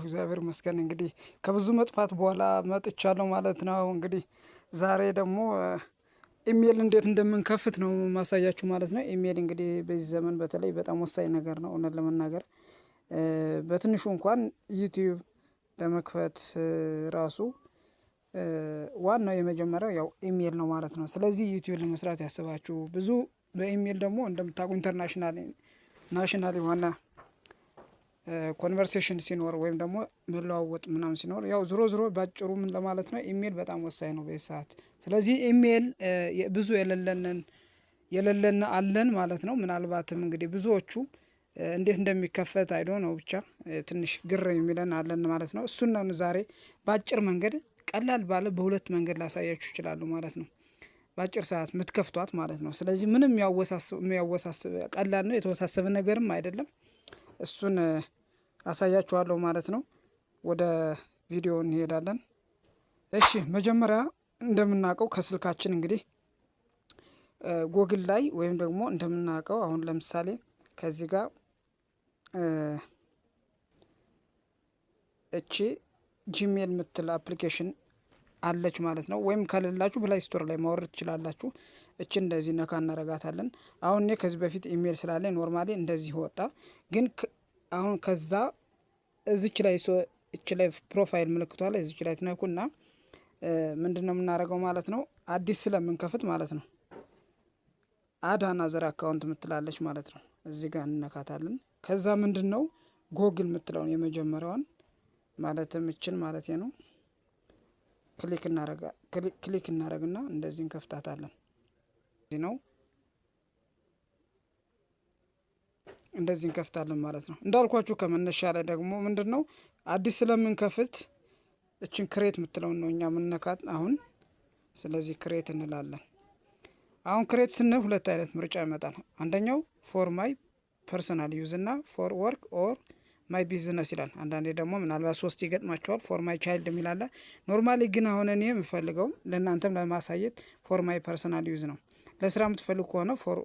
እግዚአብሔር ይመስገን እንግዲህ ከብዙ መጥፋት በኋላ መጥቻለሁ ማለት ነው። እንግዲህ ዛሬ ደግሞ ኢሜል እንዴት እንደምንከፍት ነው ማሳያችሁ ማለት ነው። ኢሜል እንግዲህ በዚህ ዘመን በተለይ በጣም ወሳኝ ነገር ነው። እውነት ለመናገር በትንሹ እንኳን ዩቲዩብ ለመክፈት ራሱ ዋናው የመጀመሪያው ያው ኢሜል ነው ማለት ነው። ስለዚህ ዩቲዩብ ለመስራት ያስባችሁ ብዙ በኢሜል ደግሞ እንደምታውቁ ኢንተርናሽናል ናሽናል የሆነ ኮንቨርሴሽን ሲኖር ወይም ደግሞ መለዋወጥ ምናምን ሲኖር ያው ዞሮ ዞሮ ባጭሩ ምን ለማለት ነው ኢሜል በጣም ወሳኝ ነው በዚህ ሰዓት። ስለዚህ ኢሜል ብዙ የሌለን አለን ማለት ነው። ምናልባትም እንግዲህ ብዙዎቹ እንዴት እንደሚከፈት አይዶ ነው ብቻ ትንሽ ግር የሚለን አለን ማለት ነው። እሱን ነው ዛሬ በአጭር መንገድ ቀላል ባለ በሁለት መንገድ ላሳያችሁ ይችላሉ ማለት ነው። በአጭር ሰዓት የምትከፍቷት ማለት ነው። ስለዚህ ምንም የሚያወሳስብ ቀላል ነው፣ የተወሳሰበ ነገርም አይደለም። እሱን አሳያችኋለሁ ማለት ነው። ወደ ቪዲዮ እንሄዳለን። እሺ መጀመሪያ እንደምናውቀው ከስልካችን እንግዲህ ጎግል ላይ ወይም ደግሞ እንደምናውቀው አሁን ለምሳሌ ከዚህ ጋር እቺ ጂሜል የምትል አፕሊኬሽን አለች ማለት ነው። ወይም ከሌላችሁ ፕላይ ስቶር ላይ ማውረድ ትችላላችሁ። እቺ እንደዚህ ነካ እናረጋታለን። አሁን እኔ ከዚህ በፊት ኢሜል ስላለኝ ኖርማሊ እንደዚህ ወጣ። ግን አሁን ከዛ እዚች ላይ እቺ ላይ ፕሮፋይል ምልክቷ ላይ እዚች ላይ ትነኩና ምንድነው የምናደርገው ማለት ነው። አዲስ ስለምንከፍት ማለት ነው አድ አናዘር አካውንት ምትላለች ማለት ነው። እዚህ ጋር እንነካታለን። ከዛ ምንድነው ጎግል ምትለውን የመጀመሪያውን ማለትም እችን ማለት ነው ክሊክ እናረግና እንደዚህ እንከፍታታለን። እዚህ ነው እንደዚህ እንከፍታለን ማለት ነው። እንዳልኳችሁ ከመነሻ ላይ ደግሞ ምንድነው አዲስ ስለምንከፍት እችን ክሬት ምትለውን ነው እኛ ምንነካት አሁን። ስለዚህ ክሬት እንላለን። አሁን ክሬት ስንል ሁለት አይነት ምርጫ ይመጣል። አንደኛው ፎር ማይ ፐርሰናል ዩዝ እና ፎር ወርክ ኦር ማይ ቢዝነስ ይላል። አንዳንዴ ደግሞ ምናልባት ሶስት ይገጥማቸዋል። ፎር ማይ ቻይልድ የሚላለ ኖርማሊ ግን አሁን እኔ የምፈልገው ለእናንተም ለማሳየት ፎር ማይ ፐርሰናል ዩዝ ነው። ለስራ የምትፈልጉ ከሆነ ፎር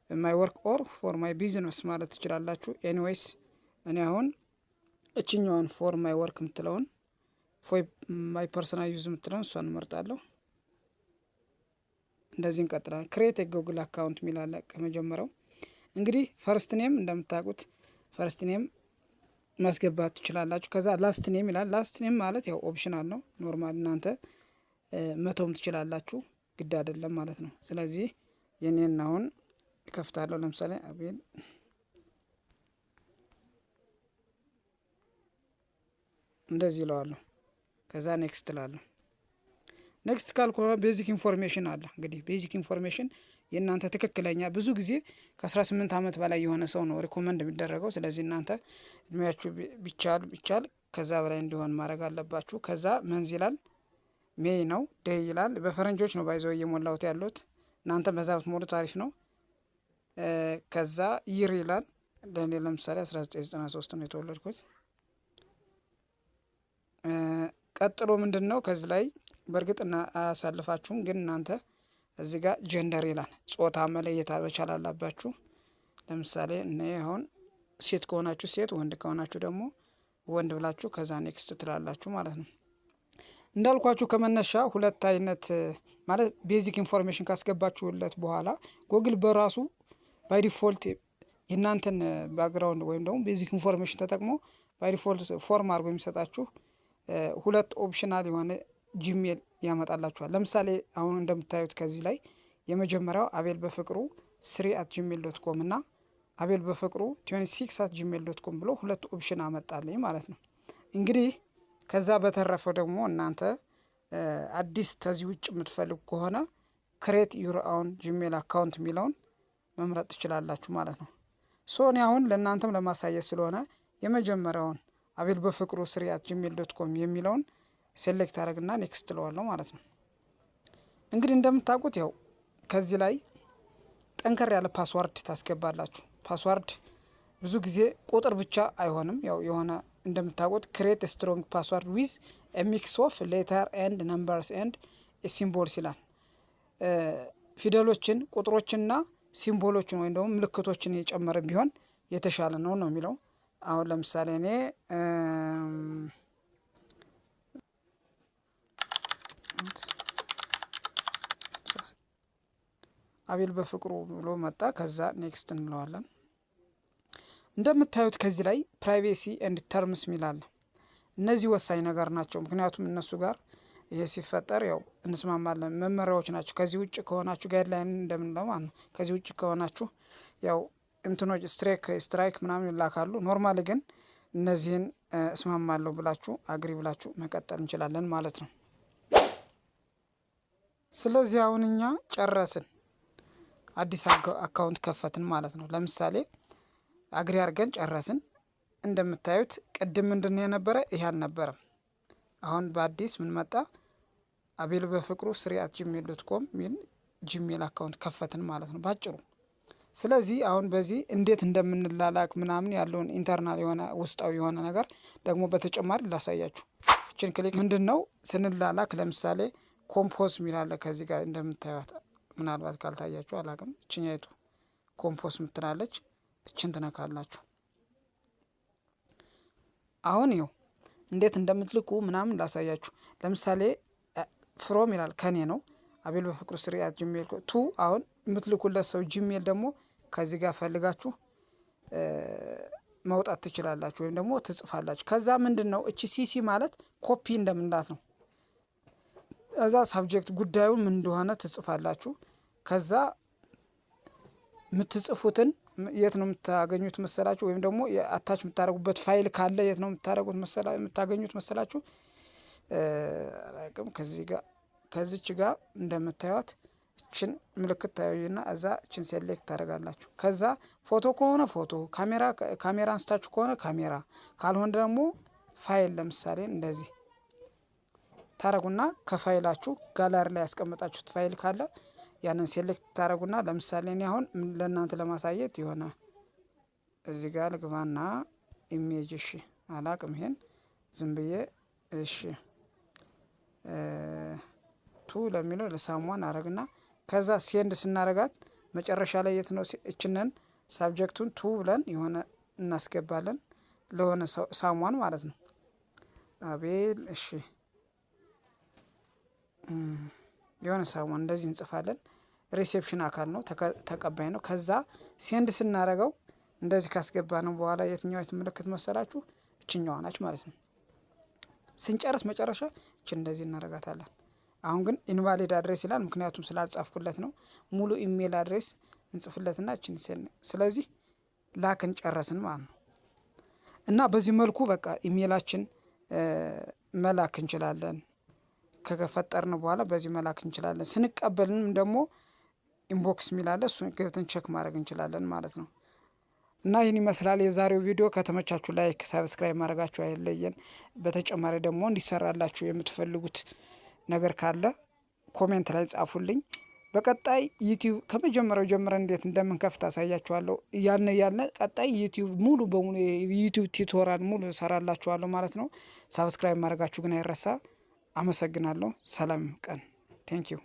ማይ ወርክ ኦር ፎር ማይ ቢዝነስ ማለት ትችላላችሁ። ኤኒዌይስ እኔ አሁን እችኛዋን ፎር ማይ ወርክ የምትለውን ፎር ማይ ፐርሰናል ዩዝ የምትለውን እሷን እመርጣለሁ። እንደዚህ እንቀጥላለን። ክሬት የጉግል አካውንት የሚላለ ከመጀመሪያው እንግዲህ ፈርስት ኔም እንደምታውቁት ፈርስት ኔም ማስገባት ትችላላችሁ። ከዛ ላስት ኔም ይላል። ላስት ኔም ማለት ያው ኦፕሽናል ነው። ኖርማል እናንተ መተውም ትችላላችሁ፣ ግድ አይደለም ማለት ነው። ስለዚህ የኔን አሁን እከፍታለሁ። ለምሳሌ አቤል እንደዚህ እለዋለሁ። ከዛ ኔክስት እላለሁ። ኔክስት ካልኩ ቤዚክ ኢንፎርሜሽን አለ። እንግዲህ ቤዚክ ኢንፎርሜሽን የእናንተ ትክክለኛ ብዙ ጊዜ ከ18 ዓመት በላይ የሆነ ሰው ነው ሪኮመንድ የሚደረገው። ስለዚህ እናንተ እድሜያችሁ ቢቻል ከዛ በላይ እንዲሆን ማድረግ አለባችሁ። ከዛ መንዝ ይላል፣ ሜይ ነው፣ ዴይ ይላል። በፈረንጆች ነው ባይዘው እየሞላሁት ያለሁት። እናንተ በዛ ብትሞሉት አሪፍ ነው። ከዛ ይር ይላል። ለእኔ ለምሳሌ 1993 ነው የተወለድኩት። ቀጥሎ ምንድን ነው ከዚህ ላይ በእርግጥ አያሳልፋችሁም፣ ግን እናንተ እዚህ ጋር ጀንደር ይላል። ጾታ መለየት መቻል አለባችሁ። ለምሳሌ እኔ አሁን ሴት ከሆናችሁ ሴት፣ ወንድ ከሆናችሁ ደግሞ ወንድ ብላችሁ ከዛ ኔክስት ትላላችሁ ማለት ነው። እንዳልኳችሁ ከመነሻ ሁለት አይነት ማለት ቤዚክ ኢንፎርሜሽን ካስገባችሁለት በኋላ ጎግል በራሱ ባይ ዲፎልት የእናንተን ባክግራውንድ ወይም ደግሞ ቤዚክ ኢንፎርሜሽን ተጠቅሞ ባይ ዲፎልት ፎርም አድርጎ የሚሰጣችሁ ሁለት ኦፕሽናል የሆነ ጂሜል ያመጣላችኋል። ለምሳሌ አሁን እንደምታዩት ከዚህ ላይ የመጀመሪያው አቤል በፍቅሩ 3@gmail.com እና አቤል በፍቅሩ 26@gmail.com ብሎ ሁለት ኦፕሽን አመጣልኝ ማለት ነው። እንግዲህ ከዛ በተረፈው ደግሞ እናንተ አዲስ ከዚህ ውጭ የምትፈልጉ ከሆነ ክሬት ዩር አውን ጂሜል አካውንት የሚለውን መምረጥ ትችላላችሁ ማለት ነው። ሶ እኔ አሁን ለእናንተም ለማሳየት ስለሆነ የመጀመሪያውን አቤል በፍቅሩ 3@gmail.com የሚለውን ሴሌክት አደረግና ኔክስት እለዋለሁ ማለት ነው። እንግዲህ እንደምታውቁት ያው ከዚህ ላይ ጠንከር ያለ ፓስዋርድ ታስገባላችሁ። ፓስዋርድ ብዙ ጊዜ ቁጥር ብቻ አይሆንም። ያው የሆነ እንደምታውቁት ክሬት ስትሮንግ ፓስዋርድ ዊዝ ሚክስ ኦፍ ሌተር ኤንድ ነምበርስ ኤንድ ሲምቦልስ ይላል። ፊደሎችን ቁጥሮችንና ሲምቦሎችን ወይም ደግሞ ምልክቶችን የጨመረ ቢሆን የተሻለ ነው የሚለው። አሁን ለምሳሌ እኔ አቤል በፍቅሩ ብሎ መጣ። ከዛ ኔክስት እንለዋለን። እንደምታዩት ከዚህ ላይ ፕራይቬሲ ኤንድ ተርምስ ሚላለ እነዚህ ወሳኝ ነገር ናቸው። ምክንያቱም እነሱ ጋር ይሄ ሲፈጠር ያው እንስማማለን መመሪያዎች ናቸው። ከዚህ ውጭ ከሆናችሁ ጋይድላይን እንደምንለው ማለት ነው። ከዚህ ውጭ ከሆናችሁ ያው እንትኖች ስትራይክ ምናምን ይላካሉ። ኖርማሊ ግን እነዚህን እስማማለሁ ብላችሁ አግሪ ብላችሁ መቀጠል እንችላለን ማለት ነው። ስለዚህ አሁን እኛ ጨረስን፣ አዲስ አካውንት ከፈትን ማለት ነው። ለምሳሌ አግሪ አድርገን ጨረስን። እንደምታዩት ቅድም ምንድነው የነበረ ይሄ አልነበረም። አሁን በአዲስ ምን መጣ? አቤል በፍቅሩ @gmail.com ሚል ጂሜል አካውንት ከፈትን ማለት ነው ባጭሩ። ስለዚህ አሁን በዚህ እንዴት እንደምንላላክ ምናምን ያለውን ኢንተርናል የሆነ ውስጣዊ የሆነ ነገር ደግሞ በተጨማሪ ላሳያችሁ። እችን ክሊክ ምንድነው ስንላላክ ለምሳሌ ኮምፖዝ ሚላለ ከዚህ ጋር እንደምታዩት፣ ምናልባት ካልታያችሁ አላቅም። እችኛይቱ ኮምፖዝ ምትላለች፣ እችን ትነካላችሁ። አሁን ይኸው እንዴት እንደምትልኩ ምናምን ላሳያችሁ። ለምሳሌ ፍሮም ይላል ከኔ ነው አቤል በፍቅሩ @gmail ቱ አሁን የምትልኩለት ሰው ጂሜል ደግሞ ከዚህ ጋር ፈልጋችሁ መውጣት ትችላላችሁ፣ ወይም ደግሞ ትጽፋላችሁ። ከዛ ምንድነው እቺ ሲሲ ማለት ኮፒ እንደምንላት ነው። እዛ ሳብጀክት ጉዳዩን ምን እንደሆነ ትጽፋላችሁ። ከዛ የምትጽፉትን የት ነው የምታገኙት መሰላችሁ? ወይም ደግሞ አታች የምታደርጉበት ፋይል ካለ የት ነው የምታገኙት መሰላችሁ? አላቅም። ከዚህ ጋር ከዚች ጋር እንደምታዩት እችን ምልክት ታዩና እዛ እችን ሴሌክት ታደርጋላችሁ። ከዛ ፎቶ ከሆነ ፎቶ፣ ካሜራ አንስታችሁ ከሆነ ካሜራ፣ ካልሆነ ደግሞ ፋይል ለምሳሌ እንደዚህ ታረጉና ከፋይላችሁ ጋላሪ ላይ ያስቀመጣችሁት ፋይል ካለ ያንን ሴሌክት ታረጉና ለምሳሌ እኔ አሁን ለእናንተ ለማሳየት የሆነ እዚህ ጋር ልግባና ኢሜጅ እሺ አላቅም ይሄን ዝም ብዬ እሺ ቱ ለሚለው ለሳሟን አረግና ከዛ ሴንድ ስናረጋት መጨረሻ ላይ የት ነው እችንን ሳብጀክቱን ቱ ብለን የሆነ እናስገባለን ለሆነ ሳሟን ማለት ነው። አቤል እሺ የሆነ ሳሟን እንደዚህ እንጽፋለን። ሪሴፕሽን አካል ነው ተቀባይ ነው። ከዛ ሴንድ ስናረገው እንደዚህ ካስገባ ነው በኋላ የትኛው ምልክት መሰላችሁ? እችኛዋ ናች ማለት ነው። ስንጨርስ መጨረሻ እች እንደዚህ እናረጋታለን። አሁን ግን ኢንቫሊድ አድሬስ ይላል፣ ምክንያቱም ስላልጻፍኩለት ነው። ሙሉ ኢሜል አድሬስ እንጽፍለትና እችን ስለዚህ ላክን ጨረስን ማለት ነው። እና በዚህ መልኩ በቃ ኢሜላችን መላክ እንችላለን። ከፈጠርን በኋላ በዚህ መላክ እንችላለን። ስንቀበልንም ደግሞ ኢንቦክስ ሚላለ እሱን ገብተን ቼክ ማድረግ እንችላለን ማለት ነው። እና ይህን ይመስላል የዛሬው ቪዲዮ። ከተመቻችሁ ላይክ፣ ሰብስክራይብ ማድረጋችሁ አይለየን። በተጨማሪ ደግሞ እንዲሰራላችሁ የምትፈልጉት ነገር ካለ ኮሜንት ላይ ጻፉልኝ። በቀጣይ ዩቲዩብ ከመጀመሪያው ጀምረን እንዴት እንደምንከፍት አሳያችኋለሁ። ያልነ ቀጣይ ዩቲዩብ ሙሉ በሙሉ ዩቲዩብ ቲቶሪያል ሙሉ ሰራላችኋለሁ ማለት ነው። ሰብስክራይብ ማድረጋችሁ ግን አይረሳ። አመሰግናለሁ። ሰላም ቀን። ቴንኪዩ